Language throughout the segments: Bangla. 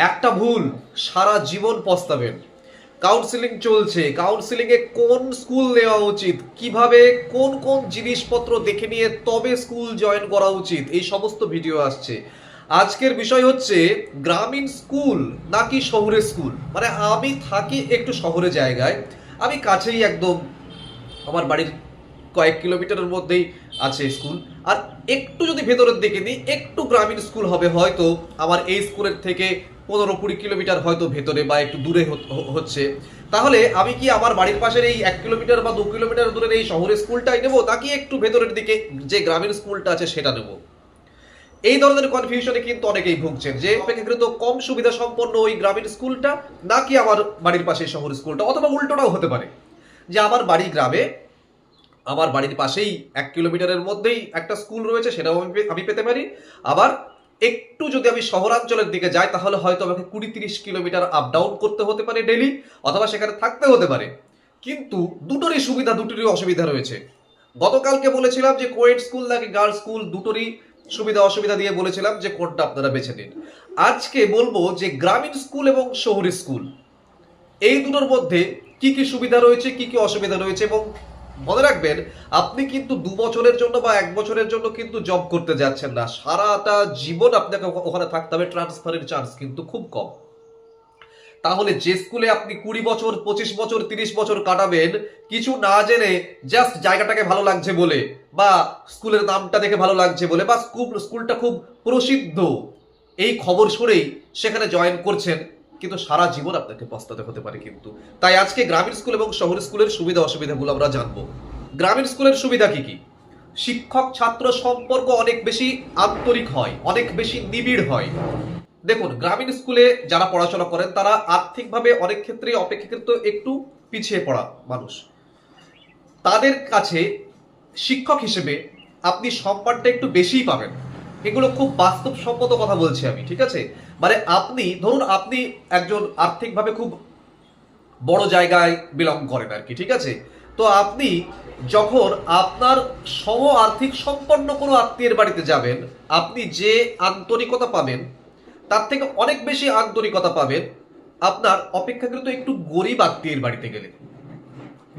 একটা ভুল সারা জীবন পস্তাবেন। কাউন্সিলিং চলছে, কাউন্সিলিং এ কোন স্কুল নেওয়া উচিত, কিভাবে কোন কোন জিনিসপত্র দেখে নিয়ে তবে স্কুল জয়েন করা উচিত, এই সমস্ত ভিডিও আসছে। আজকের বিষয় হচ্ছে গ্রামীণ স্কুল নাকি শহরের স্কুল। মানে আমি থাকি একটু শহরে জায়গায়, আমি কাছেই একদম আমার বাড়ির কয়েক কিলোমিটারের মধ্যেই আছে স্কুল। আর একটু যদি ভেতরের দিকে নিই, একটু গ্রামীণ স্কুল হবে হয়তো আমার এই স্কুলের থেকে 15-20 কিলোমিটার হয়তো ভেতরে বা একটু দূরে হচ্ছে। তাহলে আমি কি আমার বাড়ির পাশের এই 1 কিলোমিটার বা 2 কিলোমিটার দূরের এই শহরের স্কুলটাই নেবো, নাকি একটু ভেতরের দিকে যে গ্রামীণ স্কুলটা আছে সেটা নেবো? এই ধরনের কনফিউশনে কিন্তু অনেকেই ভুগছেন যে অপেক্ষাকৃত কম সুবিধা সম্পন্ন ওই গ্রামীণ স্কুলটা নাকি আমার বাড়ির পাশে শহর স্কুলটা, অথবা উল্টোটাও হতে পারে যে আমার বাড়ি গ্রামে, আমার বাড়ির পাশেই 1 কিলোমিটারের মধ্যেই একটা স্কুল রয়েছে, সেটাও আমি পেতে পারি। আবার একটু যদি আমি শহরাঞ্চলের দিকে যাই তাহলে হয়তো আমাকে 20-30 কিলোমিটার আপ ডাউন করতে হতে পারে ডেলি, অথবা সেখানে থাকতে হতে পারে। কিন্তু দুটোরই সুবিধা দুটোরই অসুবিধা রয়েছে। গতকালকে বলেছিলাম যে কোয়েড স্কুল নাকি গার্লস স্কুল, দুটোরই সুবিধা অসুবিধা দিয়ে বলেছিলাম যে কোনটা আপনারা বেছে নিন। আজকে বলবো যে গ্রামীণ স্কুল এবং শহরের স্কুল এই দুটোর মধ্যে কি কি সুবিধা রয়েছে, কি কি অসুবিধা রয়েছে। এবং মনে রাখবেন, আপনি কিন্তু 2 বছরের জন্য বা 1 বছরের জন্য কিন্তু জব করতে যাচ্ছেন না, সারাটা জীবন আপনাকে ওখানে থাকতে হবে। ট্রান্সফারের চান্স কিন্তু খুব কম। তাহলে যে স্কুলে আপনি 20 বছর, 25 বছর, 30 বছর কাটাবেন কিছু না জেনে, জাস্ট জায়গাটাকে ভালো লাগছে বলে, বা স্কুলের নামটা দেখে ভালো লাগছে বলে, বা স্কুলটা খুব প্রসিদ্ধ এই খবর শুনেই সেখানে জয়েন করছেন, কিন্তু সারা জীবন আপনাকে পস্তাতে হতে পারে কিন্তু। তাই আজকে গ্রামীণ স্কুল এবং শহর স্কুলের সুবিধা অসুবিধাগুলো আমরা জানবো। গ্রামীণ স্কুলের সুবিধা কি কি? শিক্ষক ছাত্র সম্পর্ক অনেক বেশি আন্তরিক হয়, অনেক বেশি নিবিড় হয়। দেখুন, গ্রামীণ স্কুলে যারা পড়াশোনা করেন তারা আর্থিকভাবে অনেক ক্ষেত্রে অপেক্ষাকৃত একটু পিছিয়ে পড়া মানুষ। তাদের কাছে শিক্ষক হিসেবে আপনি সম্মানটা একটু বেশিই পাবেন। এগুলো খুব বাস্তবসম্মত কথা বলছি আমি, ঠিক আছে? মানে আপনি ধরুন, আপনি একজন আর্থিকভাবে খুব বড় জায়গায় বিলং করেন আর কি, ঠিক আছে? তো আপনি যখন আপনার সম আর্থিক সম্পন্ন কোনো আত্মীয়ের বাড়িতে যাবেন, আপনি যে আন্তরিকতা পাবেন তার থেকে অনেক বেশি আন্তরিকতা পাবেন আপনার অপেক্ষাকৃত একটু গরিব আত্মীয়ের বাড়িতে গেলে।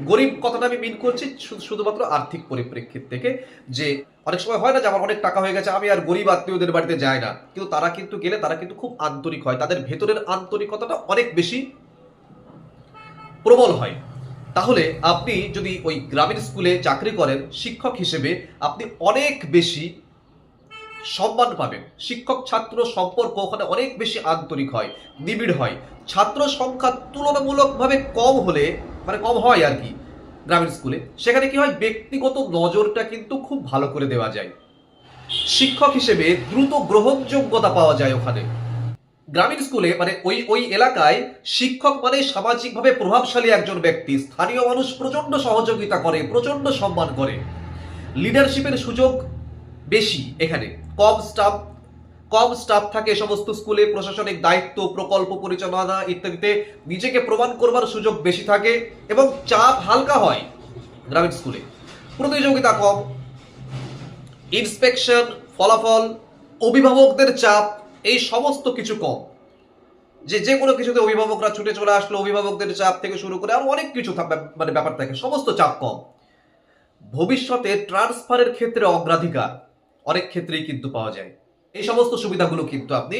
গরিব কথাটা আমি মিন করছি শুধুমাত্র আর্থিক পরিপ্রেক্ষিত থেকে, যে অনেক সময় হয় না যে আমার অনেক টাকা হয়ে গেছে, আমি আর গরিব আত্মীয়দের বাড়িতে যাই না, কিন্তু তারা কিন্তু গেলে তারা কিন্তু খুব আন্তরিক হয়, তাদের ভেতরের আন্তরিকতাটা অনেক বেশি প্রবল হয়। তাহলে আপনি যদি ওই গ্রামীণ স্কুলে চাকরি করেন শিক্ষক হিসেবে, আপনি অনেক বেশি সম্মান পাবেন। শিক্ষক ছাত্র সম্পর্ক ওখানে অনেক বেশি আন্তরিক হয়, নিবিড় হয়। ছাত্র সংখ্যা তুলনামূলকভাবে কম হলে, মানে কম হয় আর কি গ্রামীণ স্কুলে, সেখানে কি হয়, ব্যক্তিগত নজরটা কিন্তু খুব ভালো করে দেওয়া যায়। শিক্ষক হিসেবে দ্রুত গ্রহণযোগ্যতা পাওয়া যায় ওখানে। গ্রামীণ স্কুলে মানে ওই ওই এলাকায় শিক্ষক মানে সামাজিকভাবে প্রভাবশালী একজন ব্যক্তি, স্থানীয় মানুষ প্রচন্ড সহযোগিতা করে, প্রচন্ড সম্মান করে। লিডারশিপের সুযোগ বেশি এখানে। কম স্টাফ থাকে সমস্ত স্কুলে, প্রশাসনিক দায়িত্ব, প্রকল্প পরিচালনা ইত্যাদিতে নিজেকে প্রমাণ করবার সুযোগ বেশি থাকে, এবং চাপ হালকা হয় গ্রামীণ স্কুলে। প্রতিযোগিতা কম, ইন্সপেকশন, ফলাফল, অভিভাবকদের চাপ, এই সমস্ত কিছু কম। যে কোনো কিছুতে অভিভাবকরা ছুটে চলে আসলো, অভিভাবকদের চাপ থেকে শুরু করে আরো অনেক কিছু মানে ব্যাপার থাকে, সমস্ত চাপ কম। ভবিষ্যতে ট্রান্সফারের ক্ষেত্রে অগ্রাধিকার অনেক ক্ষেত্রেই কিন্তু পাওয়া যায়। এই সমস্ত সুবিধাগুলো কিন্তু আপনি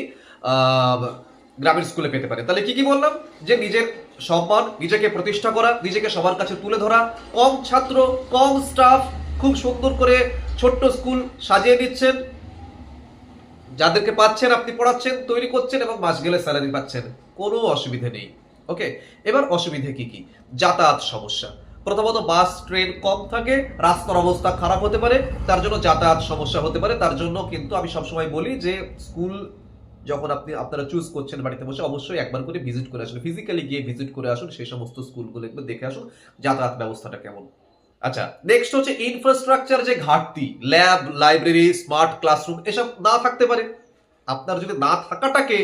গ্রামীণ স্কুলে পেতে পারেন। তাহলে কি কি বললাম? যে নিজের সম্মান, নিজেকে প্রতিষ্ঠা করা, নিজেকে সবার কাছে তুলে ধরা, কম ছাত্র, কম স্টাফ, খুব সুন্দর করে ছোট্ট স্কুল সাজিয়ে দিচ্ছেন, যাদেরকে পাচ্ছেন আপনি পড়াচ্ছেন, তৈরি করছেন, এবং মাস গেলে স্যালারি পাচ্ছেন, কোনো অসুবিধা নেই। ওকে, এবার অসুবিধা কি কি? যাতায়াত সমস্যা। প্রথমত বাস ট্রেন কম থাকে, রাস্তার অবস্থা খারাপ হতে পারে, তার জন্য যাতায়াত সমস্যা হতে পারে। তার জন্য কিন্তু আমি সবসময় বলি যে স্কুল যখন আপনারা চুজ করছেন বাড়িতে বসে, অবশ্যই একবার করে ভিজিট করে আসুন, ফিজিক্যালি গিয়ে ভিজিট করে আসুন, সেই সমস্ত স্কুলগুলো একবার দেখে আসুন যাতায়াত ব্যবস্থাটা কেমন। আচ্ছা, নেক্সট হচ্ছে ইনফ্রাস্ট্রাকচার যে ঘাটতি, ল্যাব, লাইব্রেরি, স্মার্ট ক্লাসরুম এসব না থাকতে পারে। আপনার যদি না থাকাটাকে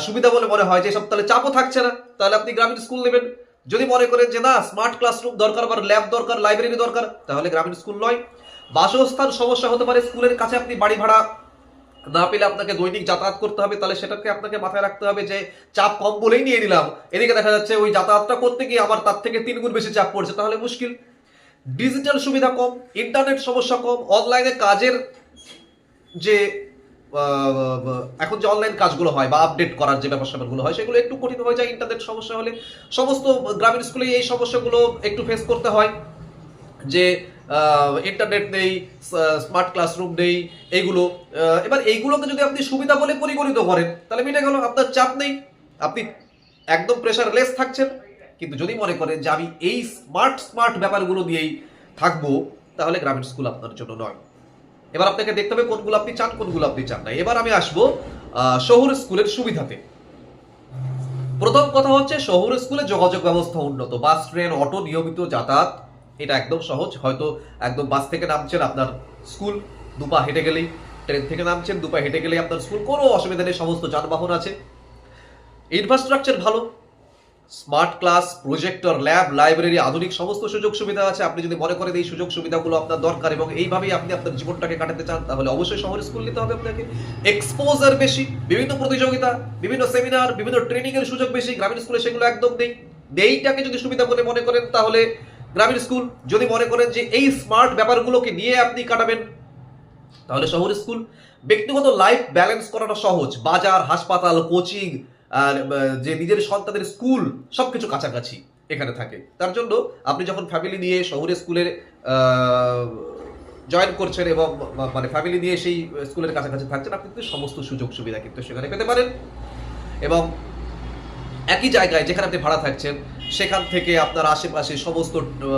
সুবিধা বলে মনে হয়, যে এসব তাহলে চাপও থাকছে না, তাহলে আপনি গ্রামীণ স্কুল নেবেন। যদি মনে করেন যে না, স্মার্ট ক্লাসরুম দরকার, আবার ল্যাব দরকার, লাইব্রেরি দরকার, তাহলে গ্রামীণ স্কুল নয়। বাসস্থান সমস্যা হতে পারে, স্কুলের কাছে আপনি বাড়ি ভাড়া না পেলে আপনাকে দৈনিক যাতায়াত করতে হবে, তাহলে সেটাকে আপনাকে মাথায় রাখতে হবে যে চাপ কম বলেই নিয়ে নিলাম, এদিকে দেখা যাচ্ছে ওই যাতায়াতটা করতে গিয়ে আমার তার থেকে 3 গুণ বেশি চাপ পড়ছে, তাহলে মুশকিল। ডিজিটাল সুবিধা কম, ইন্টারনেট সমস্যা কম, অনলাইনে কাজের যে এখন যে অনলাইন কাজগুলো হয় বা আপডেট করার যে ব্যাপার স্যাপারগুলো হয় সেগুলো একটু কঠিন হয়ে যায় ইন্টারনেট সমস্যা হলে। সমস্ত গ্রামীণ স্কুলে এই সমস্যাগুলো একটু ফেস করতে হয়, যে ইন্টারনেট নেই, স্মার্ট ক্লাসরুম নেই, এইগুলো। এবার এইগুলোকে যদি আপনি সুবিধা বলে পরিগণিত করেন তাহলে মিটে গেল, আপনার চাপ নেই, আপনি একদম প্রেশার লেস থাকছেন। কিন্তু যদি মনে করেন যে আমি এই স্মার্ট স্মার্ট ব্যাপারগুলো নিয়েই থাকবো, তাহলে গ্রামীণ স্কুল আপনার জন্য নয়। এবার আপনাকে দেখতে হবে কোনগুলো আপনি চান, কোনগুলো আপনি চান না। এবার আমি আসবো শহর স্কুলের সুবিধাতে। প্রথম কথা হচ্ছে শহর স্কুলে যোগাযোগ ব্যবস্থা উন্নত, বাস ট্রেন অটো নিয়মিত যাতায়াত, এটা একদম সহজ। হয়তো একদম বাস থেকে নামছেন, আপনার স্কুল 2 পা হেঁটে গেলেই, ট্রেন থেকে নামছেন 2 পা হেঁটে গেলেই আপনার স্কুল, কোনো অসুবিধা নেই, সমস্ত যানবাহন আছে। ইনফ্রাস্ট্রাকচার ভালো, smart class, projector, lab, library, আধুনিক সমস্ত সুযোগ সুবিধা আছে। আপনি যদি মনে করেন এই সুযোগ সুবিধাগুলো আপনার দরকার এবং এইভাবেই আপনি আপনার জীবনটাকে কাটাতে চান, তাহলে অবশ্যই শহর স্কুল নিতে হবে আপনাকে। এক্সপোজার বেশি, বিভিন্ন প্রতিযোগিতা, বিভিন্ন সেমিনার, বিভিন্ন ট্রেনিং এর সুযোগ বেশি, গ্রামীণ স্কুলে সেগুলো একদম নেই। এইটাকে যদি সুবিধা বলে মনে করেন তাহলে গ্রামীণ স্কুল। যদি মনে করেন যে এই স্মার্ট ব্যাপারগুলোকে নিয়ে আপনি কাটাবেন, তাহলে শহর স্কুল। ব্যক্তিগত লাইফ ব্যালেন্স করাটা সহজ, বাজার, হাসপাতাল, কোচিং, আর যে নিজের সন্তানের স্কুল সবকিছু কাছাকাছি এখানে থাকে। তার জন্য আপনি যখন ফ্যামিলি নিয়ে শহরের স্কুলে জয়েন করছেন এবং মানে ফ্যামিলি নিয়ে সেই স্কুলের কাছাকাছি থাকছেন, আপনি কিন্তু সমস্ত সুযোগ সুবিধা কিন্তু সেখানে পেতে পারেন। এবং একই জায়গায় যেখানে আপনি ভাড়া থাকছেন সেখান থেকে আপনার আশেপাশে সমস্ত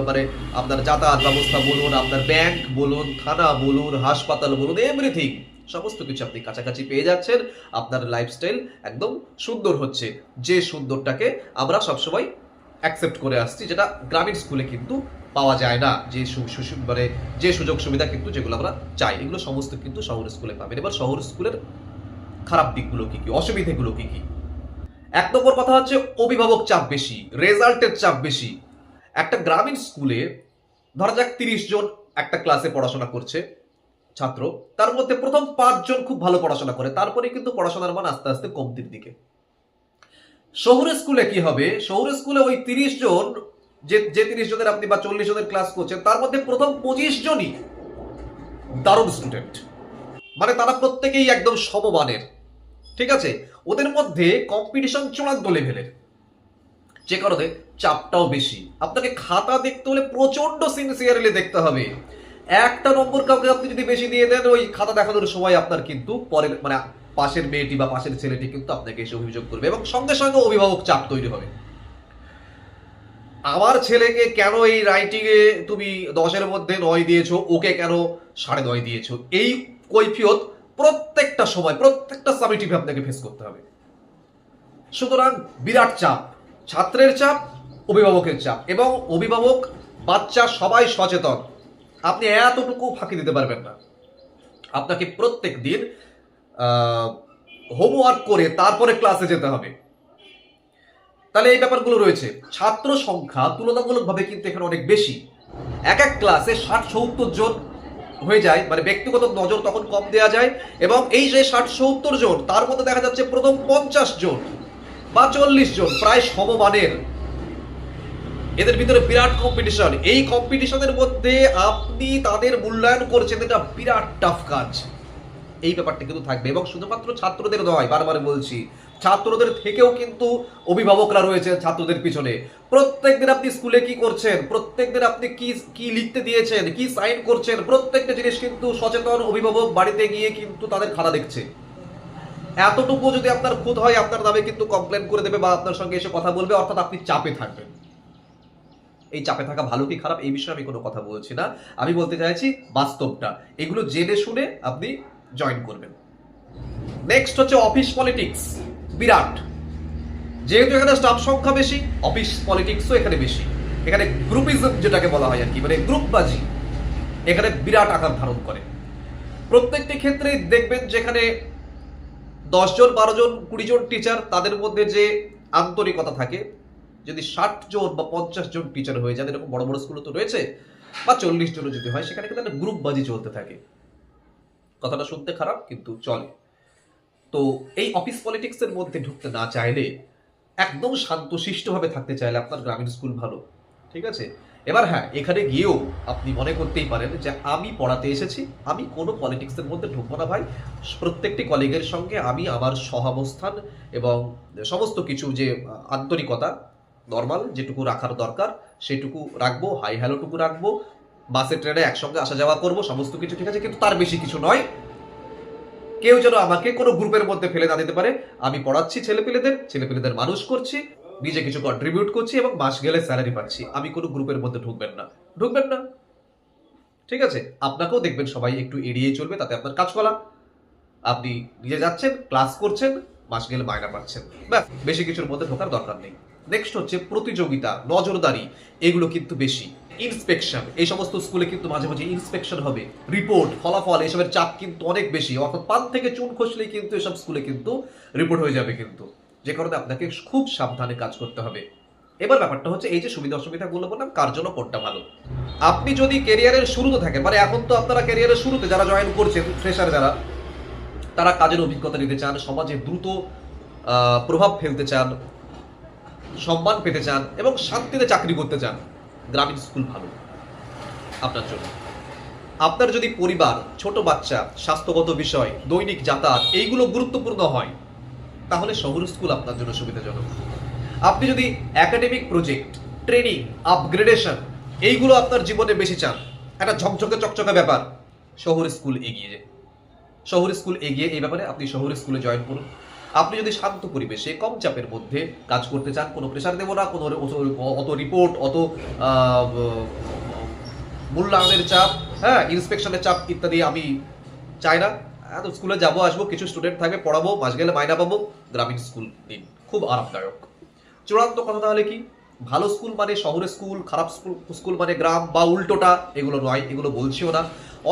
মানে আপনার যাতায়াত ব্যবস্থা বলুন, আপনার ব্যাংক বলুন, থানা বলুন, হাসপাতাল বলুন, এভরিথিং সমস্ত কিছু আপনি কাছাকাছি পেয়ে যাচ্ছেন। আপনার লাইফস্টাইল একদম সুন্দর হচ্ছে, যে সুন্দরটাকে আমরা সবসময় অ্যাকসেপ্ট করে আসছি, যেটা গ্রামীণ স্কুলে কিন্তু পাওয়া যায় না। যে মানে যে সুযোগ সুবিধা কিন্তু যেগুলো আমরা চাই, এগুলো সমস্ত কিন্তু শহর স্কুলে পাবেন। এবার শহর স্কুলের খারাপ দিকগুলো কি কি, অসুবিধাগুলো কি কি? 1 নম্বর কথা হচ্ছে অভিভাবক চাপ বেশি, রেজাল্টের চাপ বেশি। একটা গ্রামীণ স্কুলে ধরা যাক 30 জন একটা ক্লাসে পড়াশোনা করছে ছাত্র, তার মধ্যে প্রথম 5 জন খুব ভালো পড়াশোনা করে, তারপরে কিন্তু পড়াশোনার মান আস্তে আস্তে কমতির দিকে। শহর স্কুলে কি হবে? শহর স্কুলে ওই 30 জন, যে 30 জনের আপনি বা 40 জনের ক্লাস করছেন, তার মধ্যে প্রথম 25 জনই দারুণ স্টুডেন্ট, মানে তারা প্রত্যেকেই একদম সমমানের, ঠিক আছে? ওদের মধ্যে কম্পিটিশন চূড়ান্ত লেভেলের, যে কারণে চাপটাও বেশি। আপনাকে খাতা দেখতে হলে প্রচন্ড সিনসিয়ারলি দেখতে হবে। 1টা নম্বর কাউকে আপনি যদি বেশি দিয়ে দেন, ওই খাতা দেখানোর সময় আপনার কিন্তু পরের মানে পাশের মেয়েটি বা পাশের ছেলেটি কিন্তু আপনাকে এসে অভিযোগ করবে এবং সঙ্গে সঙ্গে অভিভাবক চাপ তৈরি হবে। আমার ছেলেকে কেন এই রাইটিং এ তুমি 10-এর মধ্যে 9 দিয়েছো, ওকে কেন 9.5 দিয়েছো? এই কৈফিয়ত প্রত্যেকটা সময়, প্রত্যেকটা সাবজেক্টিভে আপনাকে ফেস করতে হবে। সুতরাং বিরাট চাপ, ছাত্রের চাপ, অভিভাবকের চাপ, এবং অভিভাবক বাচ্চা সবাই সচেতন। আপনি এতটুকু ফাঁকি দিতে পারবেন না। আপনাকে প্রত্যেক দিন হোমওয়ার্ক করে তারপরে ক্লাসে যেতে হবে। তাহলে এই ব্যাপারগুলো রয়েছে। ছাত্র সংখ্যা তুলনামূলকভাবে কিন্তু এখানে অনেক বেশি। এক ক্লাসে 60-70 জন হয়ে যায়, মানে ব্যক্তিগত নজর তখন কম দেওয়া যায়। এবং এই যে 60-70 জন, তার মধ্যে দেখা যাচ্ছে প্রথম 50 জন বা 40 জন প্রায় সমমানের, এদের ভিতরে বিরাট কম্পিটিশন। এই কম্পিটিশনের মধ্যে আপনি তাদের মূল্যায়ন করছেন, এটা বিরাট টাফ কাজ। এই ব্যাপারটা কিন্তু থাকবে। এবং শুধুমাত্র ছাত্রদের নয়, বারবার বলছি, ছাত্রদের থেকেও কিন্তু অভিভাবকরা রয়েছে ছাত্রদের পিছনে। প্রত্যেকদিন আপনি স্কুলে কি করছেন, প্রত্যেকদিন আপনি কি লিখতে দিয়েছেন, কি সাইন করছেন, প্রত্যেকটা জিনিস কিন্তু সচেতন অভিভাবক বাড়িতে গিয়ে কিন্তু তাদের খাতা দেখছে। এতটুকু যদি আপনার খুদ হয়, আপনার নামে কিন্তু কমপ্লেন করে দেবে বা আপনার সঙ্গে এসে কথা বলবে, অর্থাৎ আপনি চাপে থাকবেন। এই চাপে থাকা ভালো কি খারাপ এই বিষয়ে আমি কোনো কথা বলছি না, আমি বলতে চাইছি বাস্তবটা। এগুলো জেনে শুনে আপনি জয়েন করবেন। নেক্সট হচ্ছে অফিস পলিটিক্স, বিরাট। যেহেতু এখানে স্টাফ সংখ্যা বেশি, অফিস পলিটিক্সও এখানে বেশি। এখানে গ্রুপিজম যেটাকে বলা হয় আর কি, মানে গ্রুপবাজি এখানে বিরাট আকার ধারণ করে। প্রত্যেকটি ক্ষেত্রে দেখবেন যেখানে 10 জন, 12 জন, 20 জন টিচার, তাদের মধ্যে যে আন্তরিকতা থাকে, যদি 60 জন বা 50 জন টিচার হয়ে যায়, এরকম বড় বড় স্কুল তো রয়েছে, বা 40 জন যদি হয়, সেখানে কিন্তু একটা গ্রুপবাজি চলতে থাকে। কথাটা শুনতে খারাপ কিন্তু চলে। তো এই অফিস পলিটিক্সের মধ্যে ঢুকতে না চাইলে, একদম শান্তশিষ্টভাবে থাকতে চাইলে আপনার গ্রামীণ স্কুল ভালো। ঠিক আছে? এবার হ্যাঁ, এখানে গিয়েও আপনি মনে করতেই পারেন যে আমি পড়াতে এসেছি, আমি কোনো পলিটিক্সের মধ্যে ঢুকবো না ভাই। প্রত্যেকটি কলিগের সঙ্গে আমি আমার সহাবস্থান এবং সমস্ত কিছু যে আন্তরিকতা নরমাল যেটুকু রাখার দরকার সেটুকু রাখবো, হাই হ্যালোটুকু রাখবো, বাসে ট্রেনে একসঙ্গে আসা যাওয়া করবো, সমস্ত কিছু ঠিক আছে, কিন্তু তার বেশি কিছু নয়। কেউ যেন আমাকে কোনো গ্রুপের মধ্যে ফেলে না দিতে পারে। আমি পড়াচ্ছি ছেলেপেলেদের মানুষ করছি, নিজে কিছু কন্ট্রিবিউট করছি এবং মাস গেলে স্যালারি পাচ্ছি। আমি কোনো গ্রুপের মধ্যে ঢুকবেন না। ঠিক আছে? আপনাকেও দেখবেন সবাই একটু এড়িয়ে চলবে, তাতে আপনার কাজ করা। আপনি নিজে যাচ্ছেন, ক্লাস করছেন, মাস গেলে মায়না পাচ্ছেন, ব্যাস, বেশি কিছুর মধ্যে ঢোকার দরকার নেই। নেক্সট হচ্ছে প্রতিযোগিতা, নজরদারি, এগুলো কিন্তু বেশি। ইন্সপেকশন, এই সমস্ত স্কুলে কিন্তু মাঝে মাঝে ইন্সপেকশন হবে, রিপোর্ট, ফলাফল, এসবের চাপ কিন্তু অনেক বেশি। অর্থাৎ পান থেকে চুন খসলেই কিন্তু এসব স্কুলে কিন্তু রিপোর্ট হয়ে যাবে কিন্তু, যে কারণে আপনাকে খুব সাবধানে কাজ করতে হবে। এবার ব্যাপারটা হচ্ছে এই যে সুবিধা অসুবিধাগুলো বললাম, কার জন্য কোনটা ভালো। আপনি যদি ক্যারিয়ারের শুরুতে থাকেন, মানে এখন তো আপনারা ক্যারিয়ারের শুরুতে যারা জয়েন করছেন, ফ্রেশার যারা, তারা কাজের অভিজ্ঞতা নিতে চান, সমাজে দ্রুত প্রভাব ফেলতে চান, সম্মান পেতে চান এবং শান্তিতে চাকরি করতে চান, গ্রামীণ স্কুল ভালো আপনার জন্য। আপনার যদি পরিবার, ছোট বাচ্চা, স্বাস্থ্যগত বিষয়, দৈনিক যাতায়াত এইগুলো গুরুত্বপূর্ণ হয়, তাহলে শহর স্কুল আপনার জন্য সুবিধাজনক। আপনি যদি একাডেমিক প্রজেক্ট, ট্রেনিং, আপগ্রেডেশন এইগুলো আপনার জীবনে বেশি চান, একটা ঝকঝকে চকচকে ব্যাপার, শহর স্কুল এগিয়ে এই ব্যাপারে আপনি শহর স্কুলে জয়েন করুন। আপনি যদি শান্ত পরিবেশে কম চাপের মধ্যে কাজ করতে চান, কোনো প্রেশার দেবো না, কোনো অত রিপোর্ট, অত মূল্যায়নের চাপ, হ্যাঁ, ইন্সপেকশনের চাপ ইত্যাদি আমি চাই না। এত স্কুলে যাবো আসবো, কিছু স্টুডেন্ট থাকে, পড়াবো, মাস গেলে মাইনা পাবো, গ্রামীণ স্কুল দিন, খুব আরামদায়ক। চূড়ান্ত কথা তাহলে কি, ভালো স্কুল মানে শহরের স্কুল, খারাপ স্কুল মানে গ্রাম, বা উল্টোটা, এগুলো নয়, এগুলো বলছিও না।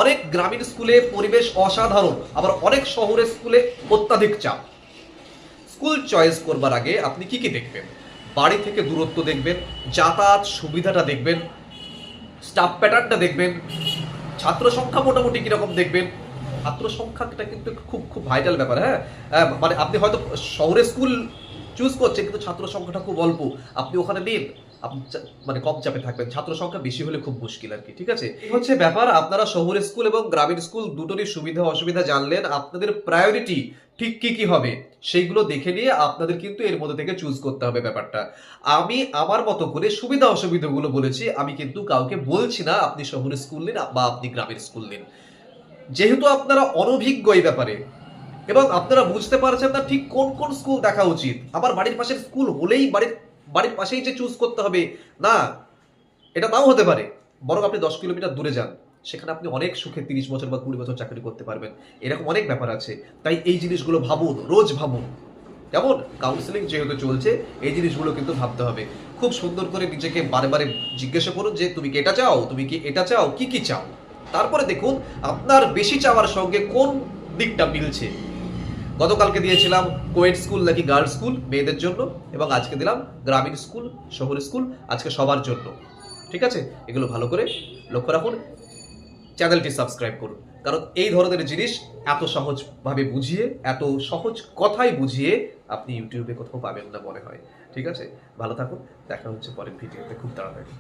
অনেক গ্রামীণ স্কুলে পরিবেশ অসাধারণ, আবার অনেক শহরের স্কুলে অত্যাধিক চাপ। স্কুল চয়েস করবার আগে আপনি কি দেখবেন? বাড়ি থেকে দূরত্ব দেখবেন, যাতায়াত সুবিধাটা দেখবেন, স্টাফ প্যাটার্নটা দেখবেন, ছাত্র সংখ্যা মোটামুটি কিরকম দেখবেন। ছাত্র সংখ্যাটা কিন্তু খুব খুব ভাইটাল ব্যাপার। হ্যাঁ, মানে আপনি হয়তো শহরের স্কুল চুজ করছেন কিন্তু ছাত্র সংখ্যাটা খুব অল্প, আপনি ওখানে নিন, আপনি মানে কম চাপে থাকবেন। ছাত্র সংখ্যা বেশি হলে খুব মুশকিল আর কি। ঠিক আছে, এই হচ্ছে ব্যাপার। আপনারা শহরের স্কুল এবং গ্রামীণ স্কুল দুটোরই সুবিধা অসুবিধা জানলেন। আপনাদের প্রায়োরিটি ঠিক কি হবে সেইগুলো দেখে নিয়ে আপনাদের কিন্তু এর মধ্যে থেকে চুজ করতে হবে ব্যাপারটা। আমি আমার মতো করে সুবিধা অসুবিধাগুলো বলেছি, আমি কিন্তু কাউকে বলছি না আপনি শহরের স্কুল নিন বা আপনি গ্রামের স্কুল নিন। যেহেতু আপনারা অনভিজ্ঞ এই ব্যাপারে এবং আপনারা বুঝতে পারছেন না ঠিক কোন কোন স্কুল দেখা উচিত, আমার বাড়ির পাশের স্কুল হলেই বাড়ির পাশেই যে চুজ করতে হবে না, এটা নাও হতে পারে। বরং আপনি 10 কিলোমিটার দূরে যান, সেখানে আপনি অনেক সুখে 30 বছর বা 20 বছর চাকরি করতে পারবেন। এরকম অনেক ব্যাপার আছে। তাই এই জিনিসগুলো ভাবুন, রোজ ভাবুন। কেমন? কাউন্সিলিং যেহেতু চলছে, এই জিনিসগুলো কিন্তু ভাবতে হবে। খুব সুন্দর করে নিজেকে বারে জিজ্ঞাসা করুন যে তুমি কি এটা চাও, তুমি কি এটা চাও, কি চাও। তারপরে দেখুন আপনার বেশি চাওয়ার সঙ্গে কোন দিকটা মিলছে। গতকালকে দিয়েছিলাম কোয়েট স্কুল নাকি গার্লস স্কুল মেয়েদের জন্য, এবং আজকে দিলাম গ্রামীণ স্কুল, শহর স্কুল, আজকে সবার জন্য। ঠিক আছে, এগুলো ভালো করে লক্ষ্য রাখুন, চ্যানেলটি সাবস্ক্রাইব করুন, কারণ এই ধরনের জিনিস এত সহজভাবে বুঝিয়ে, এত সহজ কথাই বুঝিয়ে আপনি ইউটিউবে কোথাও পাবেন না মনে হয়। ঠিক আছে, ভালো থাকুন, দেখা হচ্ছে পরের ভিডিওতে খুব তাড়াতাড়ি।